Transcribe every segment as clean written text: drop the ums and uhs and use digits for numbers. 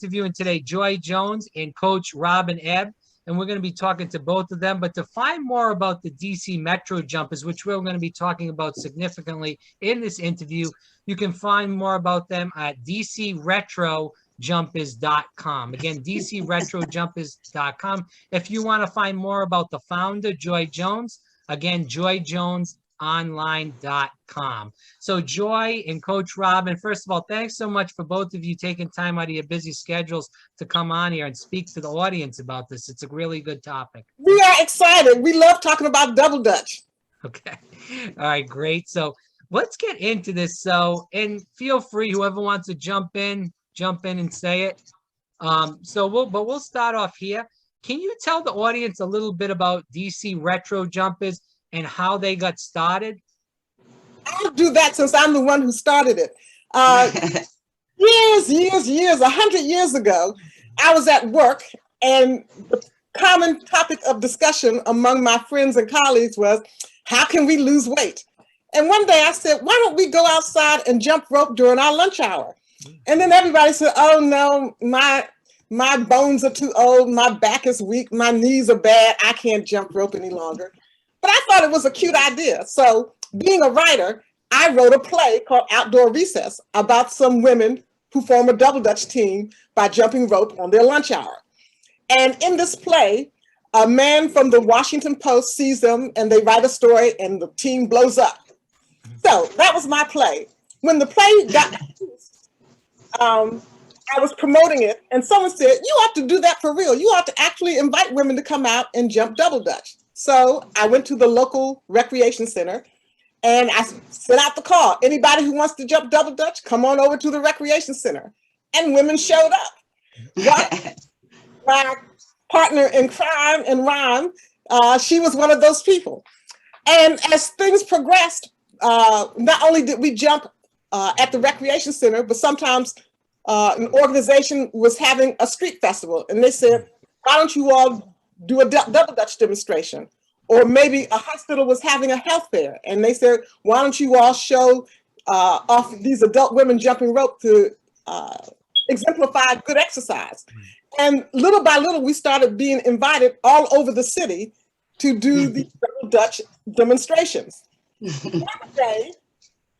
interviewing today Joy Jones and Coach Robbin Ebb, and we're going to be talking to both of them. But to find more about the DC Metro Jumpers, which we're going to be talking about significantly in this interview, you can find more about them at DCRetroJumpers.com. Again, DCRetroJumpers.com. If you want to find more about the founder, Joy Jones, again, JoyJonesOnline.com. So Joy and Coach Robbin, first of all, thanks so much for both of you taking time out of your busy schedules to come on here and speak to the audience about this. It's a really good topic. We are excited. We love talking about double dutch. Okay. All right, great. So let's get into this. So, and feel free, whoever wants to jump in and say it. We'll start off here. Can you tell the audience a little bit about DC Retro Jumpers and how they got started? I'll do that since I'm the one who started it. Years, 100 years ago, I was at work, and the common topic of discussion among my friends and colleagues was, how can we lose weight? And one day I said, why don't we go outside and jump rope during our lunch hour? And then everybody said, oh no, my bones are too old, my back is weak, my knees are bad, I can't jump rope any longer. But I thought it was a cute idea. So being a writer, I wrote a play called Outdoor Recess about some women who form a double dutch team by jumping rope on their lunch hour. And in this play, a man from the Washington Post sees them and they write a story and the team blows up. So that was my play. When the play got produced, I was promoting it and someone said, you ought to do that for real. You ought to actually invite women to come out and jump double dutch. So I went to the local recreation center and I sent out the call. Anybody who wants to jump double dutch, come on over to the recreation center. And women showed up. My partner in crime and rhyme, she was one of those people. And as things progressed, not only did we jump at the recreation center, but sometimes an organization was having a street festival. And they said, why don't you all do a double dutch demonstration? Or maybe a hospital was having a health fair and they said, why don't you all show off these adult women jumping rope to exemplify good exercise? And little by little, we started being invited all over the city to do the double dutch demonstrations. One day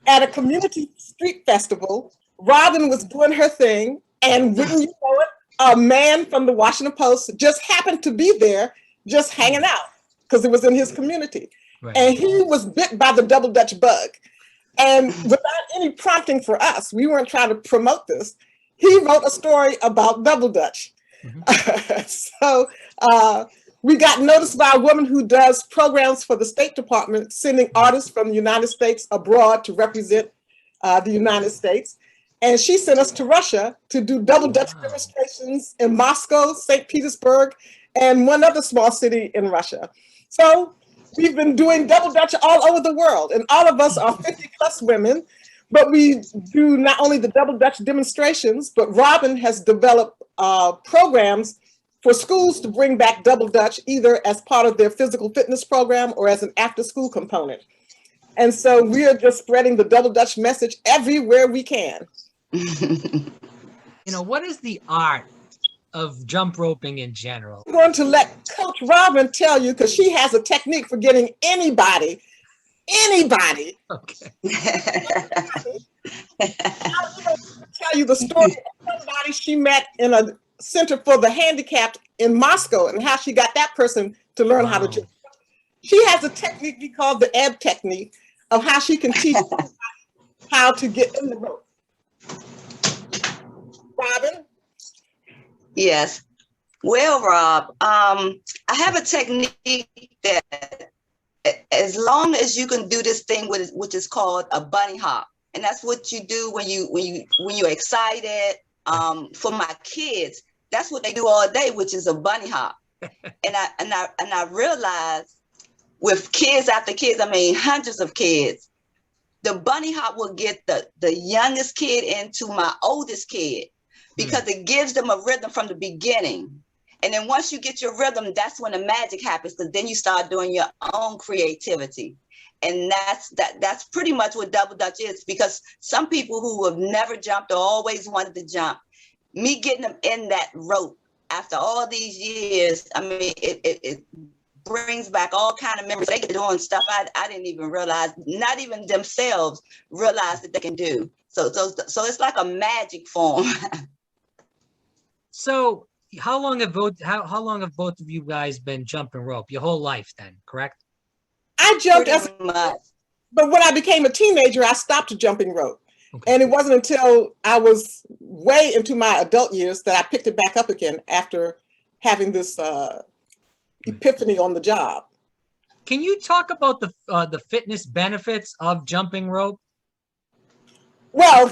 at a community street festival, Robbin was doing her thing, and wouldn't you know it, a man from the Washington Post just happened to be there, just hanging out, because it was in his community. Right. And he was bit by the double dutch bug. And without any prompting for us, we weren't trying to promote this, he wrote a story about double dutch. So we got noticed by a woman who does programs for the State Department, sending artists from the United States abroad to represent the United States. And she sent us to Russia to do double dutch demonstrations in Moscow, St. Petersburg, and one other small city in Russia. So we've been doing double dutch all over the world, and all of us are 50 plus women, but we do not only the double dutch demonstrations, but Robbin has developed programs for schools to bring back double dutch, either as part of their physical fitness program or as an after school component. And so we are just spreading the double dutch message everywhere we can. What is the art of jump roping in general? I'm going to let Coach Robbin tell you, because she has a technique for getting anybody. Okay. I'll tell you the story of somebody she met in a center for the handicapped in Moscow and how she got that person to learn how to jump. She has a technique we call the Ebb technique of how she can teach how to get in the rope. Robbin? Yes. Well, Rob, I have a technique that as long as you can do this thing which is called a bunny hop, and that's what you do when you're excited. For my kids, that's what they do all day, which is a bunny hop. And I realized with kids after kids, I mean hundreds of kids, the bunny hop will get the youngest kid into my oldest kid, because it gives them a rhythm from the beginning. And then once you get your rhythm, that's when the magic happens, because then you start doing your own creativity. And that's pretty much what double dutch is, because some people who have never jumped or always wanted to jump, me getting them in that rope after all these years, I mean, it brings back all kind of memories. They get doing stuff I didn't even realize, not even themselves realize that they can do. So it's like a magic form. So how long have both of you guys been jumping rope? Your whole life then, correct? I jumped Much. but when I became a teenager, I stopped jumping rope. Okay. And it wasn't until I was way into my adult years that I picked it back up again after having this epiphany on the job. Can you talk about the fitness benefits of jumping rope? Well,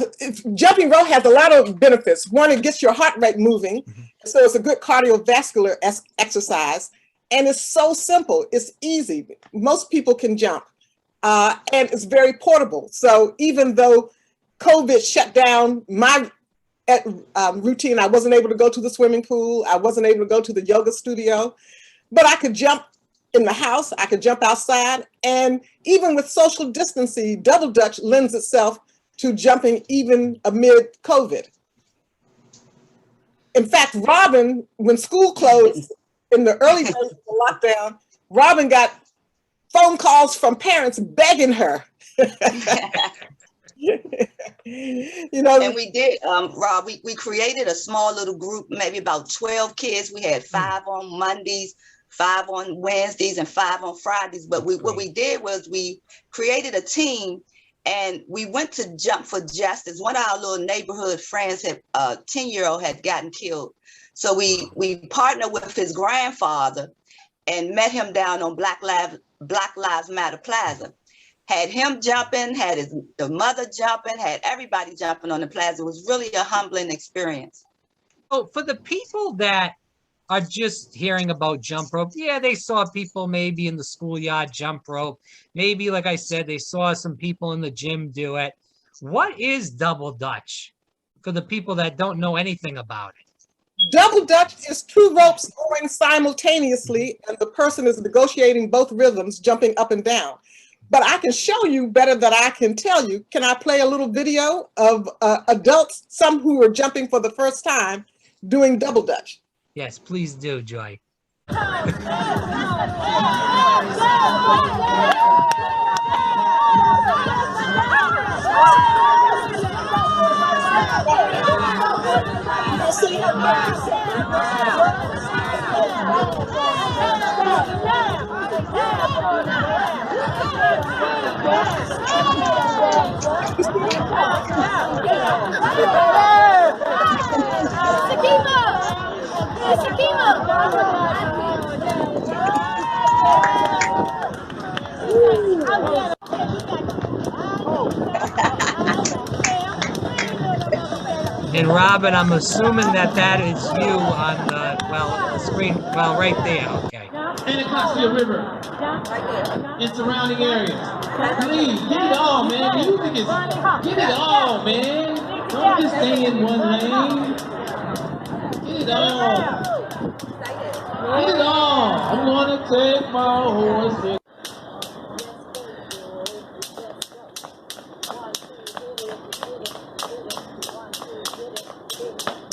jumping rope has a lot of benefits. One, it gets your heart rate moving. So it's a good cardiovascular exercise. And it's so simple. It's easy. Most people can jump. And it's very portable. So even though COVID shut down my routine, I wasn't able to go to the swimming pool. I wasn't able to go to the yoga studio. But I could jump in the house. I could jump outside. And even with social distancing, double dutch lends itself to jumping even amid COVID. In fact, Robbin, when school closed in the early days of the lockdown, Robbin got phone calls from parents begging her. You know, and we did, Rob, we created a small little group, maybe about 12 kids. We had 5 on Mondays, 5 on Wednesdays, and 5 on Fridays. But what we did was we created a team, and we went to Jump for Justice. One of our little neighborhood friends had a 10-year-old had gotten killed. So we partnered with his grandfather and met him down on Black Lives Matter Plaza. Had him jumping, had the mother jumping, had everybody jumping on the plaza. It was really a humbling experience. Oh, for the people that are just hearing about jump rope, yeah, they saw people maybe in the schoolyard jump rope. Maybe, like I said, they saw some people in the gym do it. What is double dutch for the people that don't know anything about it? double dutch is 2 ropes going simultaneously, and the person is negotiating both rhythms, jumping up and down. But I can show you better than I can tell you. Can I play a little video of adults, some who are jumping for the first time, doing double dutch? Yes, please do, Joy. And Robbin, I'm assuming that is you on the screen, right there. Okay. Anacostia River and surrounding areas. Please, get it all, man. Music is, get it all, man. Don't just stay in one lane. Get it all. Get it all. I'm gonna take my horse.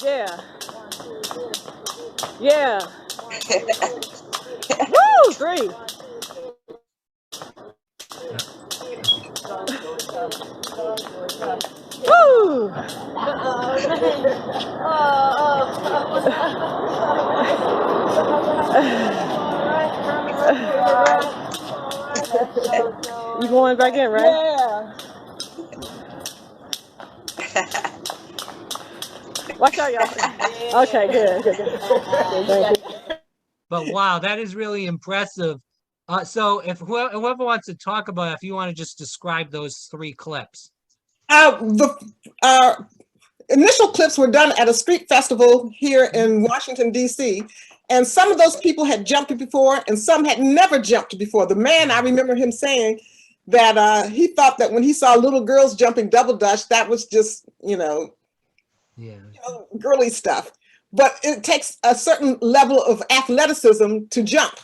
Yeah. Yeah. Woo! 3. Woo! You going back in, right? Yeah. Watch out, y'all. Okay, good. Thank you. But wow, that is really impressive. So if whoever wants to talk about it, if you want to just describe those 3 clips. The initial clips were done at a street festival here in Washington, D.C. And some of those people had jumped before and some had never jumped before. The man, I remember him saying that he thought that when he saw little girls jumping double dutch, that was just, girly stuff. But it takes a certain level of athleticism to jump,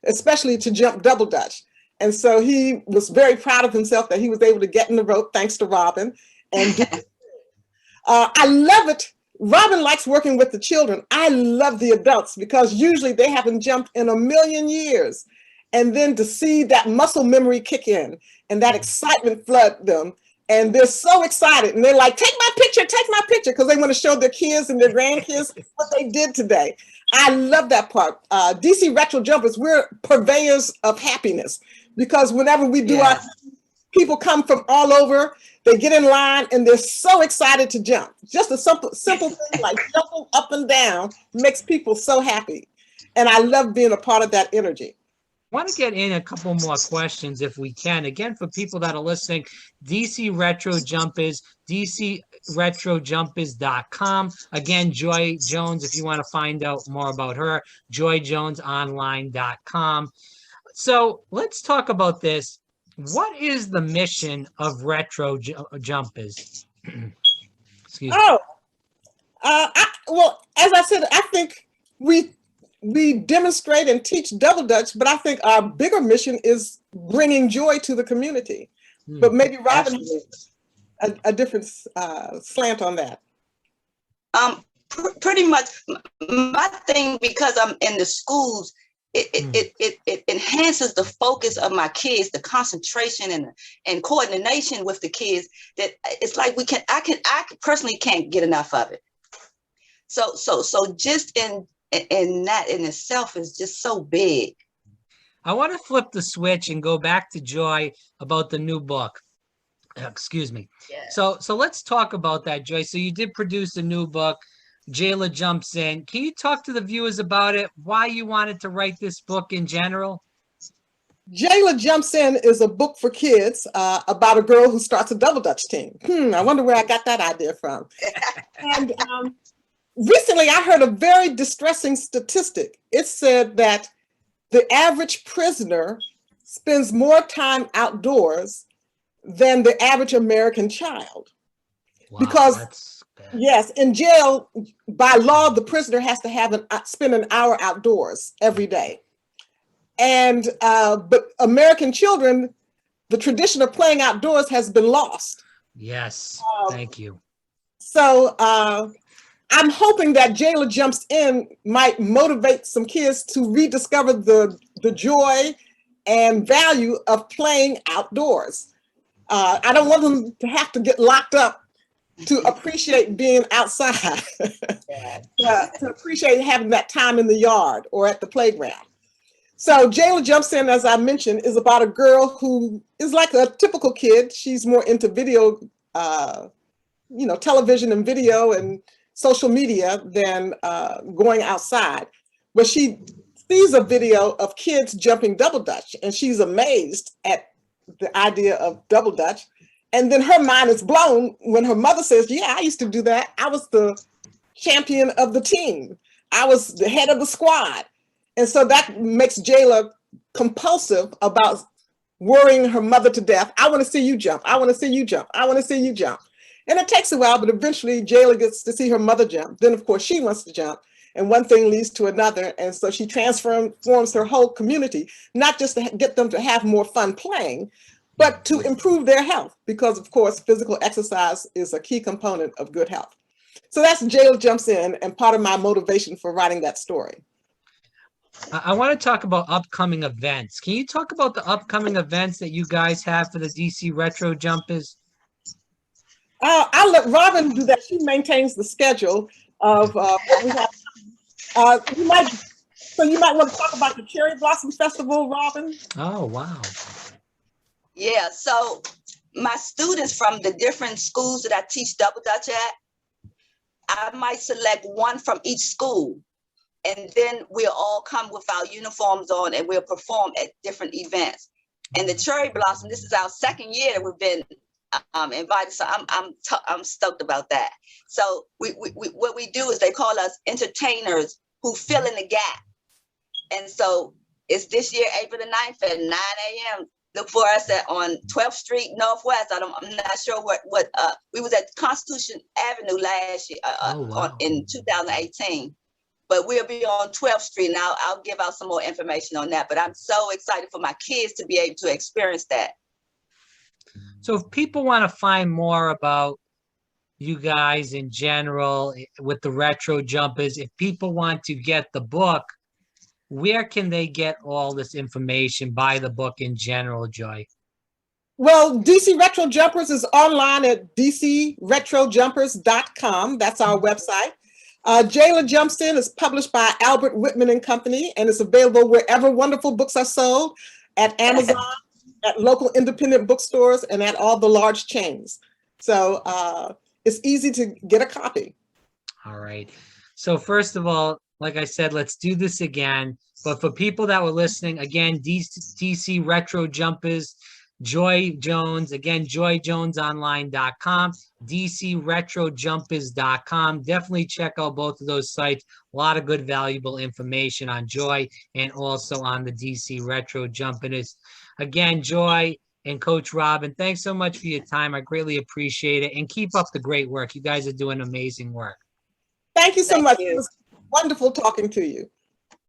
especially to jump double dutch. And so he was very proud of himself that he was able to get in the rope, thanks to Robbin. And I love it Robbin likes working with the children. I love the adults because usually they haven't jumped in a million years. And then to see that muscle memory kick in and that excitement flood them. And they're so excited. And they're like, take my picture, because they want to show their kids and their grandkids what they did today. I love that part. DC Retro Jumpers, we're purveyors of happiness because whenever we do our, people come from all over, they get in line and they're so excited to jump. Just a simple thing like jumping up and down makes people so happy. And I love being a part of that energy. I want to get in a couple more questions if we can. Again, for people that are listening, DC Retro Jumpers, DCRetroJumpers.com. Again, Joy Jones, if you want to find out more about her, JoyJonesOnline.com. So let's talk about this. What is the mission of Retro Jumpers? Excuse me. Well, as I said, I think we demonstrate and teach double Dutch, but I think our bigger mission is bringing joy to the community. But maybe Robbin has a different slant on that. Pretty much my thing, because I'm in the schools, it enhances the focus of my kids, the concentration and coordination with the kids, that it's like I personally can't get enough of it. So just in that in itself is just so big. I want to flip the switch and go back to Joy about the new book. Excuse me. Yeah. So let's talk about that, Joy. So you did produce a new book, Jayla Jumps In. Can you talk to the viewers about it? Why you wanted to write this book in general? Jayla Jumps In is a book for kids about a girl who starts a double Dutch team. I wonder where I got that idea from. And recently I heard a very distressing statistic. It said that the average prisoner spends more time outdoors than the average American child. Wow, because that's bad. Yes, in jail, by law, the prisoner has to spend an hour outdoors every day. And but American children, the tradition of playing outdoors has been lost. Yes, thank you. So I'm hoping that Jayla Jumps In might motivate some kids to rediscover the joy and value of playing outdoors. I don't want them to have to get locked up to appreciate being outside, to appreciate having that time in the yard or at the playground. So Jayla Jumps In, as I mentioned, is about a girl who is like a typical kid. She's more into video, television and video and social media than going outside. But she sees a video of kids jumping double Dutch and she's amazed at the idea of double Dutch. And then her mind is blown when her mother says, yeah, I used to do that. I was the champion of the team. I was the head of the squad. And so that makes Jayla compulsive about worrying her mother to death. I want to see you jump. I want to see you jump. I want to see you jump. And it takes a while, but eventually Jayla gets to see her mother jump. Then, of course, she wants to jump. And one thing leads to another. And so she transforms her whole community, not just to get them to have more fun playing, but to improve their health, because of course, physical exercise is a key component of good health. So that's Jayla Jumps In, and part of my motivation for writing that story. I want to talk about upcoming events. Can you talk about the upcoming events that you guys have for the DC Retro Jumpers? I'll let Robbin do that. She maintains the schedule of what we have. You might want to talk about the Cherry Blossom Festival, Robbin. Oh, wow. Yeah, so my students from the different schools that I teach double Dutch at, I might select one from each school, and then we'll all come with our uniforms on and we'll perform at different events. And the Cherry Blossom, this is our second year that we've been invited, so I'm stoked about that. So what we do is they call us entertainers who fill in the gap. And so it's this year, April the 9th at 9 a.m. Look for us on 12th Street Northwest. I'm not sure what we was at Constitution Avenue last year in 2018, but we'll be on 12th Street, and I'll give out some more information on that. But I'm so excited for my kids to be able to experience that. So if people want to find more about you guys in general with the retro jumpers. If people want to get the book, where can they get all this information, buy the book in general, Joy? Well, DC Retro Jumpers is online at dcretrojumpers.com. That's our website. Jayla Jumps In is published by Albert Whitman and Company, and it's available wherever wonderful books are sold, at Amazon, at local independent bookstores, and at all the large chains. So it's easy to get a copy. All right. So first of all, like I said, let's do this again. But for people that were listening, again, DC Retro Jumpers, Joy Jones, again, joyjonesonline.com, dcretrojumpers.com. Definitely check out both of those sites. A lot of good, valuable information on Joy and also on the DC Retro Jumpers. Again, Joy and Coach Robbin, thanks so much for your time. I greatly appreciate it. And keep up the great work. You guys are doing amazing work. Thank you so much. It was wonderful talking to you.